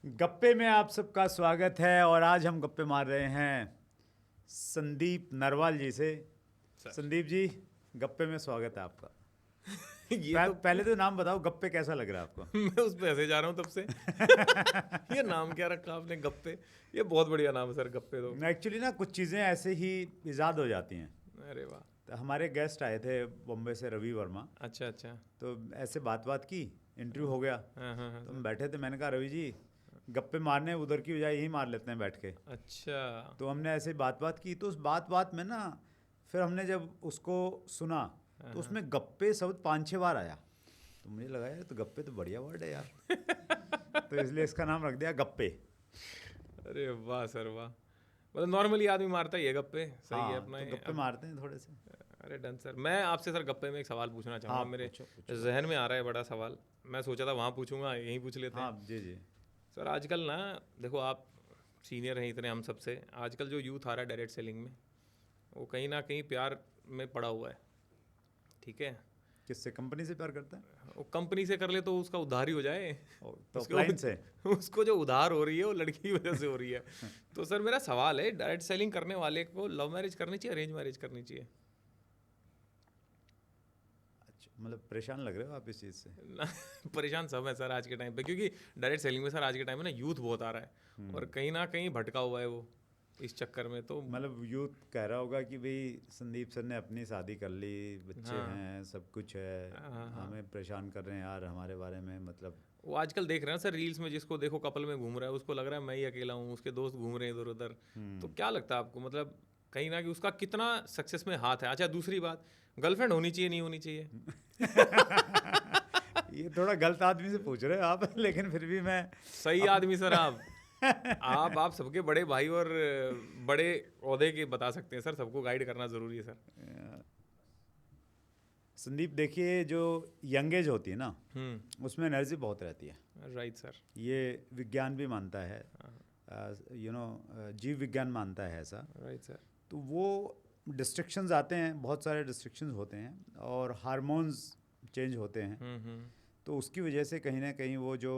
गप्पे में आप सबका स्वागत है और आज हम गप्पे मार रहे हैं संदीप नरवाल जी से। सर संदीप जी, गप्पे में स्वागत है आपका। ये तो पहले तो नाम बताओ, गप्पे कैसा लग रहा है आपको? मैं उस पे ऐसे जा रहा हूँ तब से। ये नाम क्या रखा आपने गप्पे? ये बहुत बढ़िया नाम है सर, गप्पे तो। एक्चुअली ना कुछ चीज़ें ऐसे ही इजाद हो जाती हैं। अरे वाह। तो हमारे गेस्ट आए थे बॉम्बे से, रवि वर्मा। अच्छा अच्छा। तो ऐसे बात बात की, इंटरव्यू हो गया। हाँ हाँ हाँ तो हम सर। बैठे थे, मैंने कहा रवि जी गप्पे मारने उधर की बजाय यही मार लेते हैं बैठ के। अच्छा। तो हमने ऐसे बात बात की, तो उस बात बात में ना फिर हमने जब उसको सुना तो उसमें गप्पे शब्द 5-6 बार आया। तो मुझे लगा यार, तो गप्पे तो बढ़िया वर्ड है यार। तो इसलिए इसका नाम रख दिया गप्पे। अरे वाह सर वाह। मतलब नॉर्मली आदमी मारता ही है गप्पे, सही है हाँ, अपना तो ये। गप्पे अब मारते हैं थोड़े से। अरे डन सर, मैं आपसे सर गप्पे में एक सवाल पूछना चाहूँगा। हाँ, मेरे पूछो पूछो। जहन में आ रहा है बड़ा सवाल। मैं सोचा था वहाँ पूछूंगा, यहीं पूछ लेते हाँ हैं। जी जी। सर आजकल ना, देखो आप सीनियर हैं इतने हम सबसे, आजकल जो यूथ आ रहा है डायरेक्ट सेलिंग में, वो कहीं ना कहीं प्यार में पड़ा हुआ है। ठीक है। किससे, कंपनी से प्यार करता है? वो कंपनी से कर ले तो उसका उधार ही हो जाए। तो उसको अप्लाइन से। उसको जो उधार हो रही है वो लड़की की वजह से हो रही है। तो सर मेरा सवाल है, डायरेक्ट सेलिंग करने वाले को लव मैरिज करनी चाहिए, अरेंज मैरिज करनी चाहिए? अच्छा, मतलब परेशान लग रहे हो आप इस चीज़ से? ना, परेशान सब है सर आज के टाइम पे, क्योंकि डायरेक्ट सेलिंग में सर आज के टाइम में ना यूथ बहुत आ रहा है और कहीं ना कहीं भटका हुआ है वो इस चक्कर में। तो मतलब यूथ कह रहा होगा कि भाई संदीप सर ने अपनी शादी कर ली, बच्चे हाँ हैं, सब कुछ है, हाँ हाँ। हमें परेशान कर रहे हैं यार हमारे बारे में, मतलब। वो आजकल देख रहे हैं सर रील्स में, जिसको देखो कपल में घूम रहा है उसको लग रहा है मैं ही अकेला हूँ, उसके दोस्त घूम रहे हैं इधर उधर। तो क्या लगता है आपको, मतलब कहीं ना कहीं उसका कितना सक्सेस में हाथ है? अच्छा दूसरी बात, गर्लफ्रेंड होनी चाहिए नहीं होनी चाहिए? ये थोड़ा गलत आदमी से पूछ रहे हो आप। लेकिन फिर भी मैं सही आदमी सर आप सबके बड़े भाई और बड़े ओहदे के बता सकते हैं सर, सबको गाइड करना ज़रूरी है सर। संदीप देखिए, जो यंग एज होती है ना, उसमें एनर्जी बहुत रहती है। Right sir. ये विज्ञान भी मानता है, जीव विज्ञान मानता है ऐसा। Right sir. तो वो डिस्ट्रक्शंस आते हैं, बहुत सारे डिस्ट्रक्शंस होते हैं और हार्मोन्स चेंज होते हैं। तो उसकी वजह से कहीं ना कहीं वो जो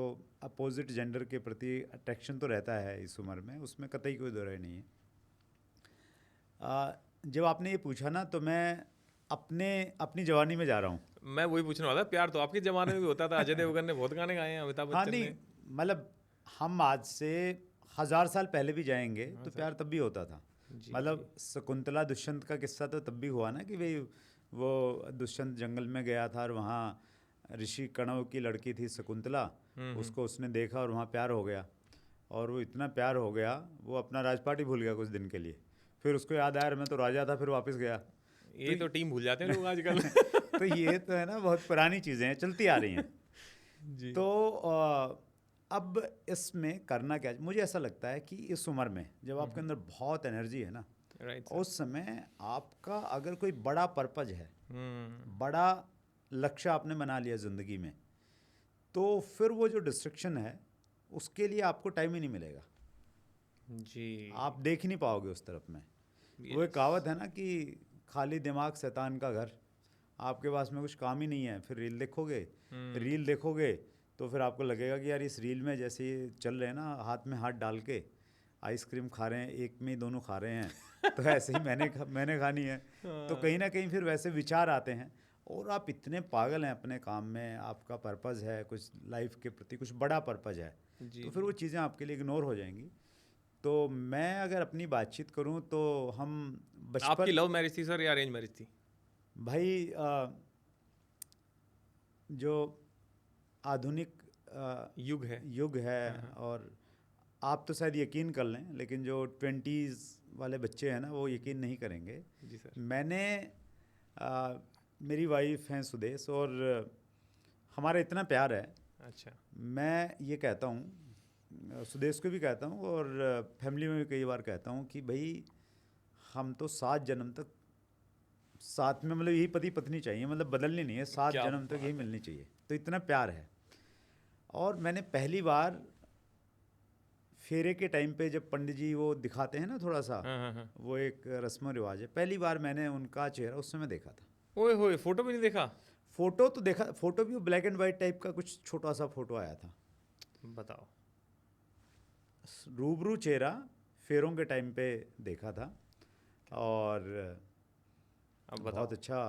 अपोजिट जेंडर के प्रति अट्रैक्शन तो रहता है इस उम्र में, उसमें कतई कोई दो राय नहीं है। जब आपने ये पूछा ना, तो मैं अपनी जवानी में जा रहा हूँ। मैं वही पूछने वाला, प्यार तो आपके ज़माने में भी होता था, अजय देवगन ने बहुत गाने गाए हैं, अमिताभ हाँ बच्चन नहीं, ने। मतलब हम आज से 1000 साल पहले भी जाएंगे हाँ तो सर। प्यार तब भी होता था। जी जी। मतलब शकुंतला दुष्यंत का किस्सा तो तब भी हुआ ना, कि भाई वो दुष्यंत जंगल में गया था और वहाँ ऋषि कणव की लड़की थी शकुंतला, उसको उसने देखा और वहाँ प्यार हो गया। और वो इतना प्यार हो गया, वो अपना राजपाट ही भूल गया कुछ दिन के लिए। फिर उसको याद आया मैं तो राजा था, फिर वापस गया। ये तो टीम भूल जाते हैं लोग आजकल। तो ये तो है ना, बहुत पुरानी चीज़ें हैं, चलती आ रही हैं। जी। तो अब इसमें करना क्या, मुझे ऐसा लगता है कि इस उम्र में जब आपके अंदर बहुत एनर्जी है ना, राइट उस समय आपका अगर कोई बड़ा पर्पज है, सर। बड़ा लक्ष्य आपने बना लिया ज़िंदगी में, तो फिर वो जो डिस्ट्रक्शन है उसके लिए आपको टाइम ही नहीं मिलेगा। जी। आप देख ही नहीं पाओगे उस तरफ में। वो एक यस। कहावत है ना कि खाली दिमाग शैतान का घर। आपके पास में कुछ काम ही नहीं है, फिर रील देखोगे। रील देखोगे तो फिर आपको लगेगा कि यार इस रील में जैसे ये चल रहे हैं ना, हाथ में हाथ डाल के आइसक्रीम खा रहे हैं, एक में ही दोनों खा रहे हैं, तो ऐसे ही मैंने खानी है। तो कहीं ना कहीं फिर वैसे विचार आते हैं और आप इतने पागल हैं अपने काम में, आपका पर्पज़ है कुछ, लाइफ के प्रति कुछ बड़ा पर्पज़ है, जी तो फिर जी। वो चीज़ें आपके लिए इग्नोर हो जाएंगी। तो मैं अगर अपनी बातचीत करूं तो हम आपकी बचपन, लव मैरिज थी सर या अरेंज मैरिज थी? भाई जो आधुनिक युग है। युग है, हाँ हाँ। और आप तो शायद यकीन कर लें, लेकिन जो 20s वाले बच्चे हैं ना, वो यकीन नहीं करेंगे। जी सर। मैंने मेरी वाइफ हैं सुदेश, और हमारा इतना प्यार है, अच्छा। मैं ये कहता हूँ, सुदेश को भी कहता हूँ और फैमिली में भी कई बार कहता हूँ कि भाई हम तो 7 जन्म तक साथ में, मतलब यही पति पत्नी चाहिए, मतलब बदलनी नहीं है, 7 क्या जन्म तक यही बात है। मिलनी चाहिए। तो इतना प्यार है। और मैंने पहली बार फेरे के टाइम पे जब पंडित जी वो दिखाते हैं ना थोड़ा सा, हाँ हाँ हाँ। वो एक रस्म रिवाज है, पहली बार मैंने उनका चेहरा उस समय देखा था। ओए होए, फोटो भी नहीं देखा? फोटो तो देखा, फोटो भी ब्लैक एंड वाइट टाइप का कुछ छोटा सा फोटो आया था। बताओ। रूबरू चेहरा फेरों के टाइम पे देखा था, और अब बताओ। बहुत अच्छा।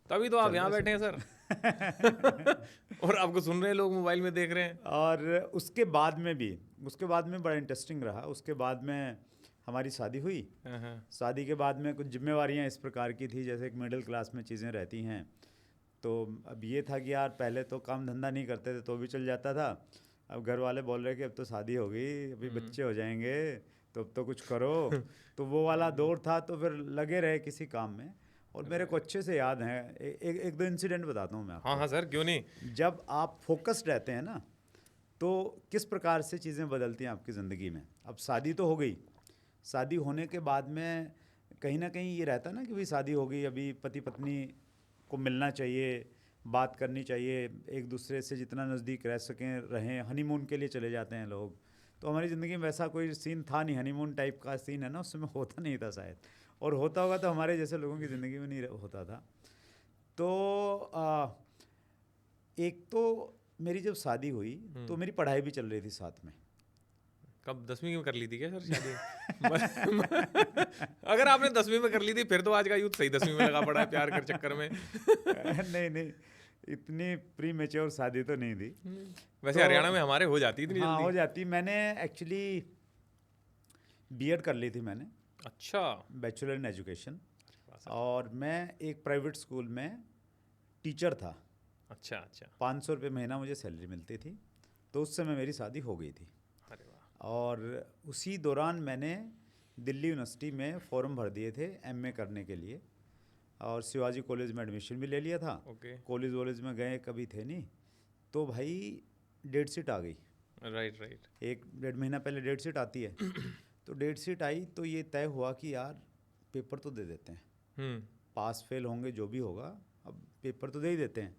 तभी तो आप चल यहाँ रहा है बैठे हैं सब सर। और आपको सुन रहे हैं लोग, मोबाइल में देख रहे हैं। और उसके बाद में बड़ा इंटरेस्टिंग रहा। उसके बाद में हमारी शादी हुई। हाँ। शादी के बाद में कुछ जिम्मेवारियां इस प्रकार की थी, जैसे एक मिडिल क्लास में चीज़ें रहती हैं। तो अब ये था कि यार पहले तो काम धंधा नहीं करते थे तो भी चल जाता था, अब घर वाले बोल रहे कि अब तो शादी हो गई, अभी बच्चे हो जाएंगे, तो अब तो कुछ करो। तो वो वाला दौर था, तो फिर लगे रहे किसी काम में। और मेरे को अच्छे से याद है, एक दो इंसिडेंट बताता हूँ मैं हाँ आपको। सर, क्यों नहीं। जब आप फोकस्ड रहते हैं ना, तो किस प्रकार से चीज़ें बदलती हैं आपकी ज़िंदगी में। अब शादी तो हो गई, शादी होने के बाद में कहीं ना कहीं ये रहता ना कि भाई शादी हो गई, अभी पति पत्नी को मिलना चाहिए, बात करनी चाहिए, एक दूसरे से जितना नज़दीक रह सकें रहें। हनीमून के लिए चले जाते हैं लोग। तो हमारी ज़िंदगी में वैसा कोई सीन था नहीं, हनीमून टाइप का सीन है ना, उसमें होता नहीं था शायद, और होता होगा तो हमारे जैसे लोगों की ज़िंदगी में नहीं होता था। तो एक तो मेरी जब शादी हुई तो मेरी पढ़ाई भी चल रही थी साथ में। कब 10वीं में कर ली थी क्या सर शादी? अगर आपने 10वीं में कर ली थी फिर तो आज का यूथ सही 10वीं में लगा पड़ा है प्यार कर चक्कर में। नहीं नहीं, इतनी प्री मैच्योर शादी तो नहीं थी। वैसे तो हरियाणा में हमारे हो जाती इतनी हाँ, जल्दी। हो जाती। मैंने एक्चुअली बीएड कर ली थी मैंने, अच्छा। बैचलर इन एजुकेशन, और मैं एक प्राइवेट स्कूल में टीचर था। अच्छा अच्छा। 500 रुपये महीना मुझे सैलरी मिलती थी। तो उस समय मेरी शादी हो गई थी। अरे वाह। और उसी दौरान मैंने दिल्ली यूनिवर्सिटी में फॉर्म भर दिए थे एमए करने के लिए, और शिवाजी कॉलेज में एडमिशन भी ले लिया था। ओके। कॉलेज में गए कभी थे नहीं, तो भाई डेट शीट आ गई। Right right. 1-1.5 महीना पहले डेट शीट आती है। तो डेट शीट आई तो ये तय हुआ कि यार पेपर तो दे देते हैं, पास फेल होंगे जो भी होगा, अब पेपर तो दे ही देते हैं।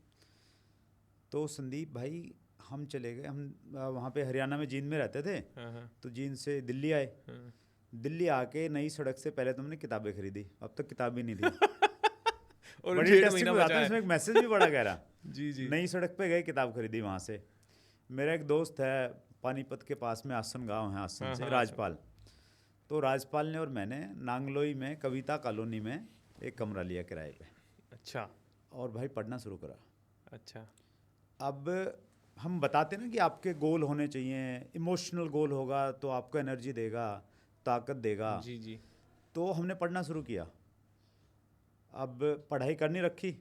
तो संदीप भाई हम चले गए, हम वहाँ पे हरियाणा में जींद में रहते थे। तो जींद से दिल्ली आए। दिल्ली आके नई सड़क से पहले तो हमने किताबें खरीदी, अब तक किताब ही नहीं थी। और बड़ी 1.5 इंटरेस्टिंग महीना बात बचा है, है। इसमें एक मैसेज भी बड़ा गहरा। जी जी। नई सड़क पे गए, किताब खरीदी वहाँ से। मेरा एक दोस्त है पानीपत के पास में, आसन गांव है, आसन से राजपाल। तो राजपाल ने और मैंने नांगलोई में कविता कॉलोनी में एक कमरा लिया किराए पे। अच्छा। और भाई पढ़ना शुरू करा। अच्छा। अब हम बताते ना कि आपके गोल होने चाहिए, इमोशनल गोल होगा तो आपको एनर्जी देगा, ताकत देगा। जी जी। तो हमने पढ़ना शुरू किया। अब पढ़ाई करनी रखी,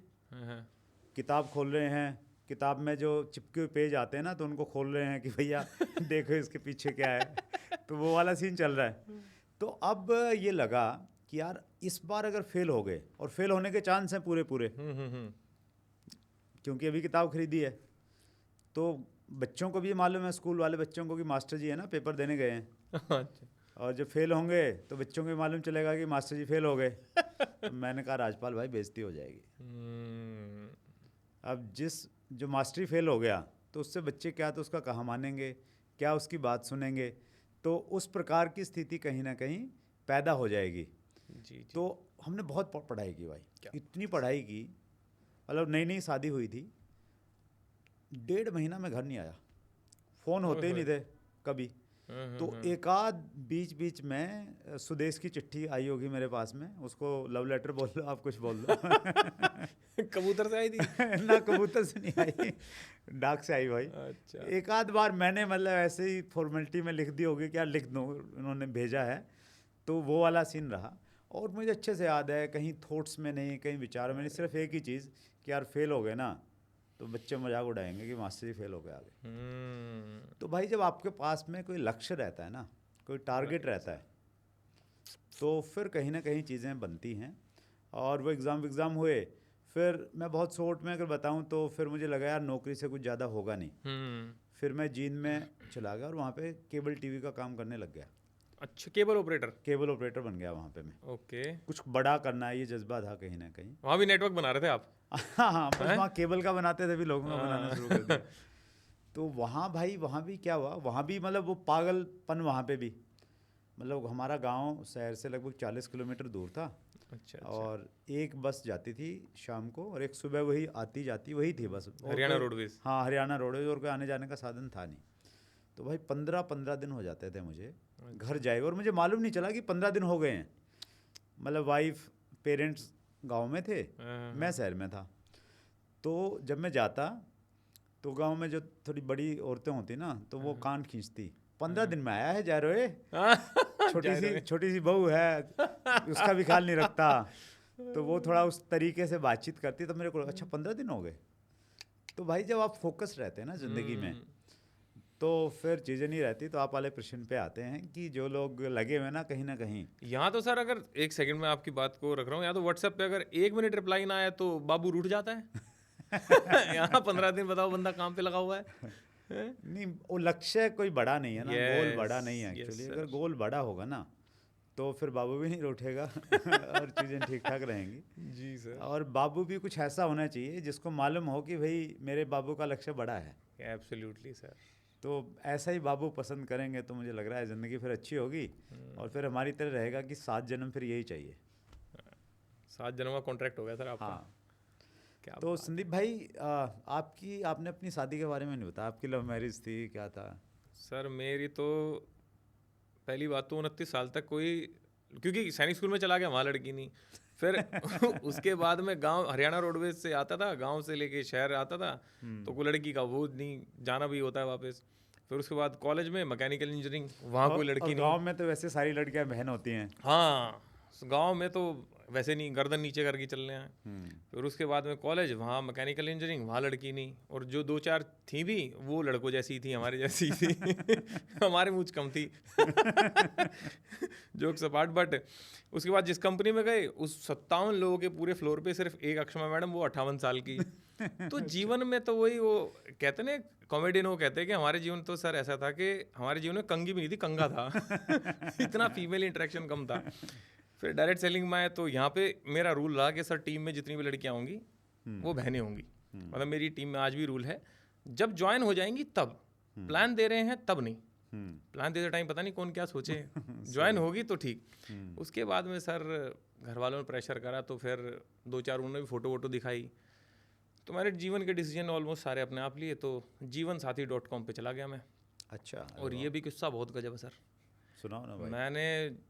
किताब खोल रहे हैं, किताब में जो चिपके हुए पेज आते हैं ना, तो उनको खोल रहे हैं कि भैया देखो इसके पीछे क्या है। तो वो वाला सीन चल रहा है। तो अब ये लगा कि यार इस बार अगर फेल हो गए, और फेल होने के चांस हैं पूरे पूरे, क्योंकि अभी किताब खरीदी है। तो बच्चों को भी मालूम है, स्कूल वाले बच्चों को, कि मास्टर जी है ना पेपर देने गए हैं। अच्छा। और जब फेल होंगे तो बच्चों को भी मालूम चलेगा कि मास्टर जी फेल हो गए। तो मैंने कहा राजपाल भाई बेइज्जती हो जाएगी। अब जो मास्टरी फेल हो गया तो उससे बच्चे क्या तो उसका कहाँ मानेंगे, क्या उसकी बात सुनेंगे। तो उस प्रकार की स्थिति कहीं ना कहीं पैदा हो जाएगी। जी। तो हमने बहुत पढ़ाई की भाई, इतनी पढ़ाई की, मतलब नई नई शादी हुई थी। 1.5 महीना में घर नहीं आया, फ़ोन होते ही नहीं थे कभी। तो एक आध बीच में सुदेश की चिट्ठी आई होगी मेरे पास में, उसको लव लेटर बोल लो, आप कुछ बोल लो। कबूतर से आई थी? ना कबूतर से नहीं आई, डाक से आई भाई। अच्छा। एक आध बार मैंने मतलब ऐसे ही फॉर्मेलिटी में लिख दी होगी, क्या लिख दूँ, उन्होंने भेजा है। तो वो वाला सीन रहा। और मुझे अच्छे से याद है, कहीं थॉट्स में नहीं, कहीं विचारों में नहीं, सिर्फ एक ही चीज़ कि यार फेल हो गए ना तो बच्चे मजाक उड़ाएंगे कि मास्टर जी फेल हो गए आगे। तो भाई जब आपके पास में कोई लक्ष्य रहता है ना, कोई टारगेट रहता है, तो फिर कहीं ना कहीं चीज़ें बनती हैं। और वो एग्ज़ाम हुए, फिर मैं बहुत शॉर्ट में अगर बताऊं तो फिर मुझे लगा यार नौकरी से कुछ ज़्यादा होगा नहीं। फिर मैं जींद में चला गया और वहाँ पे केबल टीवी का काम करने लग गया। अच्छा, केबल ऑपरेटर बन गया वहाँ पे मैं। ओके। कुछ बड़ा करना है, ये जज्बा था कहीं ना कहीं। वहाँ भी नेटवर्क बना रहे थे आप? हाँ, बस वहाँ केबल का बनाते थे, भी लोगों का बनाना शुरू कर दिया। तो वहाँ भाई, वहाँ भी क्या हुआ, वहाँ भी मतलब वो पागलपन, वहाँ पे भी मतलब हमारा गांव शहर से लगभग 40 किलोमीटर दूर था। अच्छा। और एक बस जाती थी शाम को, और एक सुबह वही आती जाती वही थी बस। हरियाणा रोडवेज? हाँ, हरियाणा रोडवेज, और कोई आने जाने का साधन था नहीं। तो भाई 15-15 दिन हो जाते थे मुझे घर जाए, और मुझे मालूम नहीं चला कि 15 दिन हो गए हैं। मतलब वाइफ पेरेंट्स गांव में थे, मैं शहर में था। तो जब मैं जाता तो गांव में जो थोड़ी बड़ी औरतें होती ना, तो वो कान खींचती, 15 दिन में आया है जा रहे, छोटी सी बहू है, उसका भी ख्याल नहीं रखता। तो वो थोड़ा उस तरीके से बातचीत करती, तो मेरे को अच्छा 15 दिन हो गए। तो भाई जब आप फोकस रहते हैं ना ज़िंदगी में, तो फिर चीज़ें नहीं रहती। तो आप वाले प्रश्न पे आते हैं कि जो लोग लगे हुए ना कहीं यहाँ तो सर अगर एक सेकंड में आपकी बात को रख रहा हूँ, यहाँ तो व्हाट्सएप पे अगर 1 मिनट रिप्लाई ना आया तो बाबू रूठ जाता है। यहाँ 15 दिन बताओ बंदा काम पे लगा हुआ है। नहीं, वो लक्ष्य कोई बड़ा नहीं है ना, गोल बड़ा नहीं है एक्चुअली। अगर गोल बड़ा होगा ना तो फिर बाबू भी नहीं रूठेगा और चीज़ें ठीक ठाक रहेंगी। जी सर। और बाबू भी कुछ ऐसा होना चाहिए जिसको मालूम हो कि भाई मेरे बाबू का लक्ष्य बड़ा है। Absolutely sir. तो ऐसा ही बाबू पसंद करेंगे तो मुझे लग रहा है ज़िंदगी फिर अच्छी होगी। और फिर हमारी तरह रहेगा कि 7 जन्म फिर यही चाहिए। 7 जन्म का कॉन्ट्रैक्ट हो गया सर आपका। हाँ। क्या तो संदीप भाई, आपने अपनी शादी के बारे में नहीं बताया। आपकी लव मैरिज थी, क्या था? सर मेरी तो पहली बात तो 29 साल तक कोई, क्योंकि सैनिक स्कूल में चला गया, वहाँ लड़की नहीं। फिर उसके बाद में गांव हरियाणा रोडवेज से आता था, गांव से लेके शहर आता था, तो कोई लड़की का वो नहीं, जाना भी होता है वापस। फिर उसके बाद कॉलेज में मैकेनिकल इंजीनियरिंग, वहाँ कोई लड़की नहीं। गांव में तो वैसे सारी लड़कियां बहन होती हैं। हाँ, गांव में तो वैसे नहीं, गर्दन नीचे करके चलने हैं। फिर उसके बाद में कॉलेज, वहाँ मैकेनिकल इंजीनियरिंग, वहाँ लड़की नहीं। और जो 2-4 थी भी वो लड़कों जैसी थी, हमारे जैसी थी। हमारे मुझ कम थी। जोक सपाट। बट उसके बाद जिस कंपनी में गए, उस 57 लोगों के पूरे फ्लोर पे सिर्फ एक अक्षमा मैडम, वो 58 साल की। तो जीवन में तो वही, वो कहते ना कॉमेडियन, वो कहते हैं कि हमारे जीवन तो सर ऐसा था कि हमारे जीवन में कंगी भी नहीं थी, कंगा था। इतना फीमेल इंटरेक्शन कम था। फिर डायरेक्ट सेलिंग में आए तो यहाँ पे मेरा रूल रहा कि सर टीम में जितनी भी लड़कियाँ होंगी वो बहनें होंगी। मतलब मेरी टीम में आज भी रूल है, जब ज्वाइन हो जाएंगी तब, प्लान दे रहे हैं तब नहीं। प्लान देते टाइम पता नहीं कौन क्या सोचे, ज्वाइन होगी तो ठीक। उसके बाद में सर घर वालों ने प्रेशर करा, तो फिर 2-4 उन्होंने भी फ़ोटो वोटो दिखाई। तो मेरे जीवन के डिसीजन ऑलमोस्ट सारे अपने आप लिए, तो जीवनसाथी.com पे चला गया मैं। अच्छा। और ये भी किस्सा बहुत गजब है सर, सुनाओ ना भाई। मैंने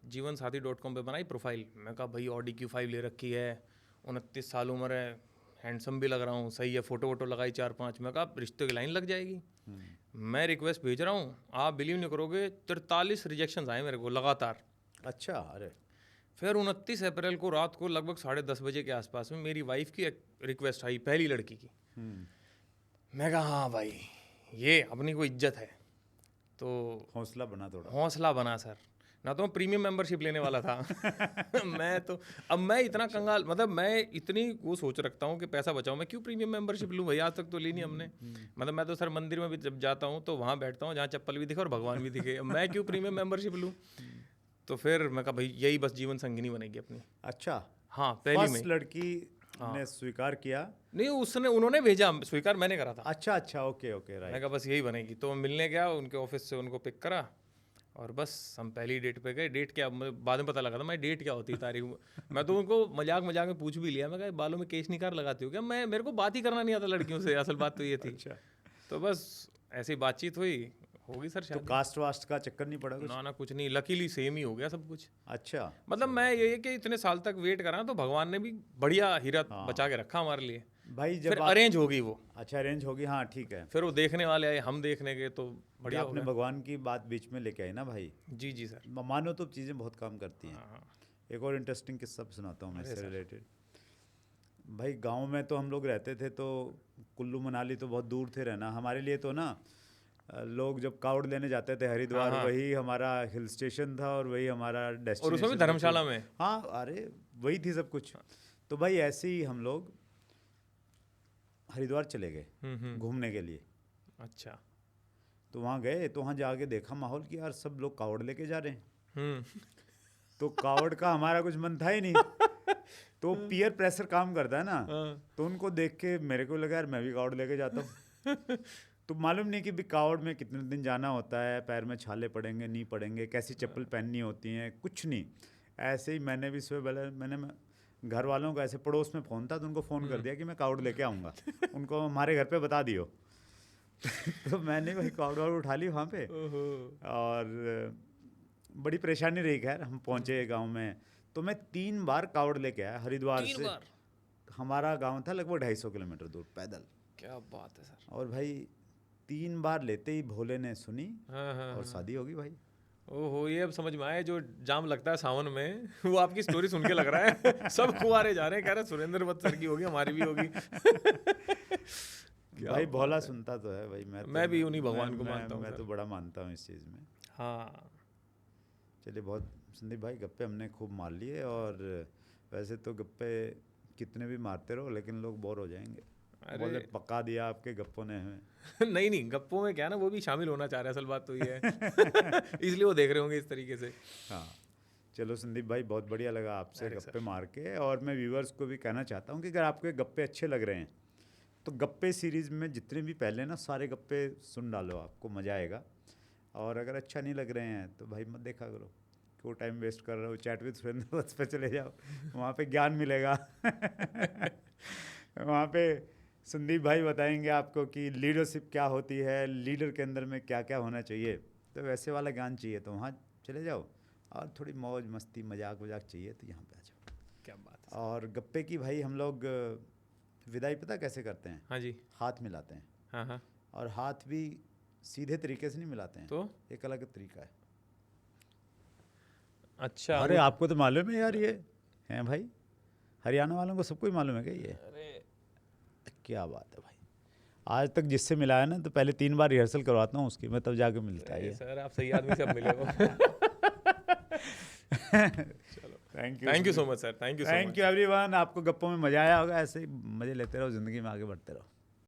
जीवनसाथी.com पे बनाई प्रोफाइल। मैं कहा भाई ऑडी Q5 ले रखी है, 29 साल उम्र है, हैंडसम भी लग रहा हूँ, सही है, फ़ोटो वोटो लगाई 4-5। मैं कहा रिश्ते की लाइन लग जाएगी। मैं रिक्वेस्ट भेज रहा हूँ, आप बिलीव नहीं करोगे, 43 रिजेक्शन आए मेरे को लगातार। अच्छा। अरे। फिर 29 अप्रैल को रात को लगभग 10:30 बजे के आसपास में मेरी वाइफ की रिक्वेस्ट आई, पहली लड़की की। मैं कहा हाँ भाई, ये अपनी कोई इज्जत है। तो हौसला बना, थोड़ा हौसला बना सर। ना तो मैं प्रीमियम मेंबरशिप लेने वाला था। मैं तो अब मैं इतना कंगाल, मतलब मैं इतनी वो सोच रखता हूँ कि पैसा बचाऊँ, मैं क्यों प्रीमियम मेंबरशिप लूँ भाई, आज तक तो ली नहीं हमने। मतलब मैं तो सर मंदिर में भी जब जाता हूँ तो वहाँ बैठता हूँ जहाँ चप्पल भी दिखे और भगवान भी दिखे, मैं क्यों प्रीमियम मेंबरशिप लूँ। तो फिर मैं कहा भाई यही बस जीवन संगिनी बनेगी अपनी। अच्छा। हाँ, पहली में लड़की ने स्वीकार किया? नहीं, उन्होंने भेजा, स्वीकार मैंने करा था। अच्छा अच्छा, ओके ओके, राइट। मैं कहा बस यही बनेगी। तो मिलने गया उनके ऑफिस से, उनको पिक करा और बस हम पहली डेट पे गए। डेट क्या, बाद में पता लगा था मैं डेट क्या होती है, तारीख। मैं तो उनको मजाक में पूछ भी लिया, मैं कहा बालों में केश निकाल लगाती हो क्या, मेरे को बात ही करना नहीं आता लड़कियों से, असल बात तो ये थी। अच्छा। तो बस ऐसी बातचीत हुई, होगी सर शायद। तो कास्ट वास्ट का चक्कर नहीं पड़ा कुछ? ना कुछ नहीं, लकीली सेम ही हो गया सब कुछ। अच्छा। मतलब मैं ये कि इतने साल तक वेट करा तो भगवान ने भी बढ़िया हीरा बचा के रखा हमारे लिए भाई। जब फिर अरेंज होगी वो। अच्छा, अरेंज होगी, हाँ ठीक है। फिर वो देखने वाले आए, हम देखने गए, तो बढ़िया। आपने भगवान की बात बीच में लेके आई ना भाई। जी जी सर। मानो तो चीज़ें बहुत काम करती हैं। हाँ। एक और इंटरेस्टिंग किस्सा सुनाता हूँ मैं इससे रिलेटेड। भाई गांव में तो हम लोग रहते थे, तो कुल्लू मनाली तो बहुत दूर थे रहना हमारे लिए। तो ना लोग जब कावड़ लेने जाते थे हरिद्वार, वही हमारा हिल स्टेशन था और वही हमारा डेस्टिनेशन। और उसमें भी धर्मशाला में। हाँ, अरे वही थी सब कुछ। तो भाई ऐसे ही हम लोग हरिद्वार चले गए घूमने के लिए। अच्छा। तो वहाँ गए, तो वहाँ जाके देखा माहौल कि यार सब लोग कावड़ लेके जा रहे हैं। तो कावड़ का हमारा कुछ मन था ही नहीं। तो पीयर प्रेशर काम करता है ना, तो उनको देख के मेरे को लगा यार मैं भी कावड़ लेके जाता हूँ। तो मालूम नहीं कि भी कावड़ में कितने दिन जाना होता है, पैर में छाले पड़ेंगे नहीं पड़ेंगे, कैसी चप्पल पहननी होती हैं, कुछ नहीं। ऐसे ही मैंने भी सुबह पहले मैंने घर वालों को, ऐसे पड़ोस में फ़ोन था तो उनको फ़ोन कर दिया कि मैं कावड़ लेके आऊँगा, उनको हमारे घर पे बता दियो। तो मैंने वही कावड़ वावड़ उठा ली वहाँ पे। ओहो। और बड़ी परेशानी रही। खैर हम पहुँचे गांव में, तो मैं 3 बार कावड़ लेके आया हरिद्वार 3 से। बार? हमारा गांव था लगभग 250 किलोमीटर दूर पैदल। क्या बात है सर। और भाई 3 बार लेते ही भोले ने सुनी हाँ हाँ और हाँ। शादी होगी भाई। ओहो, ये अब समझ में आया, जो जाम लगता है सावन में वो आपकी स्टोरी सुन के लग रहा है सब कुंवारे जा रहे हैं, कह रहे सुरेंद्र वत्स सर की होगी, हमारी भी होगी। भाई भोला सुनता तो है भाई। मैं भी उन्हीं भगवान को मानता हूँ मैं सर। तो बड़ा मानता हूँ इस चीज़ में। हाँ चलिए, बहुत संदीप भाई गप्पे हमने खूब मार लिए। और वैसे तो गप्पे कितने भी मारते रहो लेकिन लोग बोर हो जाएंगे। बोले पका दिया आपके गप्पों ने हमें। नहीं नहीं, गप्पों में क्या है ना, वो भी शामिल होना चाह रहे हैं, असल बात तो ये है इसलिए वो देख रहे होंगे इस तरीके से। हाँ चलो संदीप भाई, बहुत बढ़िया लगा आपसे गप्पे मार के। और मैं व्यूवर्स को भी कहना चाहता हूँ कि अगर आपको ये गप्पे अच्छे लग रहे हैं तो गप्पे सीरीज़ में जितने भी पहले ना सारे गप्पे सुन डालो, आपको मज़ा आएगा। और अगर अच्छा नहीं लग रहे हैं तो भाई मत देखा करो, क्यों टाइम वेस्ट कर रहे हो। चैट विद सुरेंद्र वत्स पे चले जाओ, वहाँ पे ज्ञान मिलेगा। वहाँ पे संदीप भाई बताएंगे आपको कि लीडरशिप क्या होती है, लीडर के अंदर में क्या क्या होना चाहिए। तो वैसे वाला ज्ञान चाहिए तो वहाँ चले जाओ, और थोड़ी मौज मस्ती मजाक वजाक चाहिए तो यहाँ पे आ जाओ। क्या बात है। और गप्पे की भाई हम लोग विदाई पता कैसे करते हैं? हाँ जी। हाथ मिलाते हैं। हाँ हाँ। और हाथ भी सीधे तरीके से नहीं मिलाते हैं, तो एक अलग तरीका है। अच्छा। अरे आपको तो मालूम है यार, ये हैं भाई, हरियाणा वालों को सबको ही मालूम है क्या ये? अरे क्या बात है भाई। आज तक जिससे मिला है ना तो पहले 3 बार रिहर्सल करवाता हूँ उसकी, मैं तब जाके मिलता है ये। सर आप सही आदमी से अब मिले हो। चलो thank you so much sir, thank you everyone. आपको गप्पों में मजा आया होगा, ऐसे ही मजे लेते रहो, जिंदगी में आगे बढ़ते रहो।